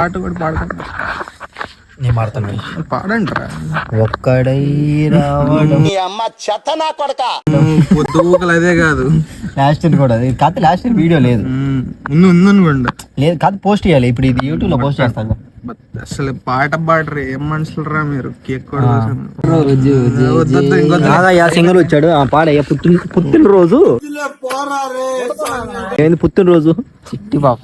పాట కూడా పాడుకుంటా. నేను పాడతాను, పాడంటారా? ఒక్కడై రావడం పొద్దుగూకలు అదే కాదు, లాస్ట్ ఇయర్ కూడా కాదు, లాస్ట్ ఇయర్ వీడియో లేదు, ఉందనుకోండి. లేదు కాదు, పోస్ట్ చేయాలి. ఇప్పుడు ఇది యూట్యూబ్ లో పోస్ట్ చేస్తాను. అసలు పాట పాడరు, ఏం మనుషులు రా మీరు. కేక్ కూడా సింగర్ వచ్చాడు, పాడయ్యా. పుట్టినరోజు ఏంది? పుట్టినరోజు చిట్టి పాప,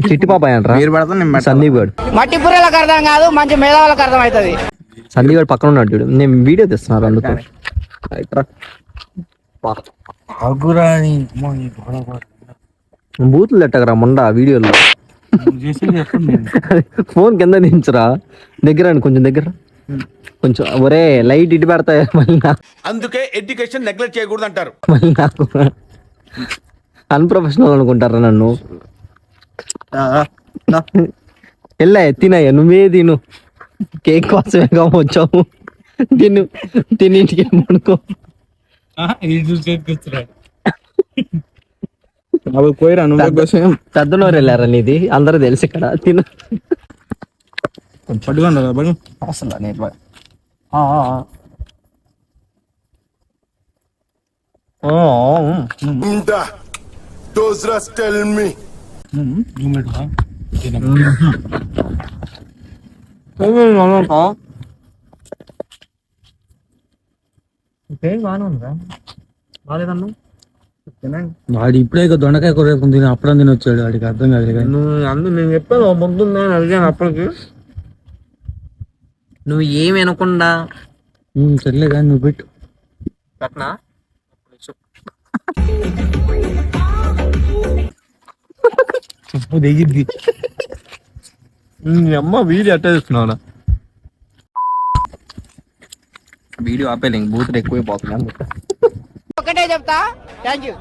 చిట్టి పాప అంటారా? మీరు పడతాను, నేను సందీప్ గడ్. మట్టి పుర్రెలకు అర్థం కాదు, మంచి మేధావులకు అర్థం అవుతుంది. సందీప్ గడ్ పక్కన ఉన్నాడు చూడు, నేను వీడియో తెస్తున్నారు అందుకు. బూతులు తట్టకరా మొండ వీడియోలో. ఫోన్ కింద దించరా, దగ్గర కొంచెం దగ్గర, కొంచెం ఒరే లైట్ ఇటు పెడతా మళ్ళీ. అందుకే ఎడ్యుకేషన్ నెగ్లెక్ట్ చేయకూడదు అంటారు. మళ్ళీ నాకు అన్ప్రొఫెషనల్ అనుకుంటారా నన్ను. వెళ్ళా తినయ్యా, నువ్వే తిను, కేక్ కోసమేగా వచ్చావు. తిన్నింటికి పడుకో. పోయిరా నువ్వు కోసం. పెద్దనోరు వెళ్ళారా నీది, అందరూ తెలుసు ఇక్కడ. తిను పట్టుకోండి అసలు నేను వాడు ఇప్పుడే దొండకాయ కూర తిని అప్పుడు తిని వచ్చాడు, వాడికి అర్థం కాదు. అందుకు నేను చెప్పాను పొద్దున్న అడిగాను అప్పటికి, నువ్వు ఏమి అనకుండా. సర్లే కానీ నువ్వు పెట్టు. పెట్టనా? దిగిద్ది. అమ్మ వీడియో అట్టే చూస్తున్నావు. వీడియో ఆపేలే, బూతులు ఎక్కువైపోతున్నాను. ఒకటే చెప్తా, థ్యాంక్ యూ.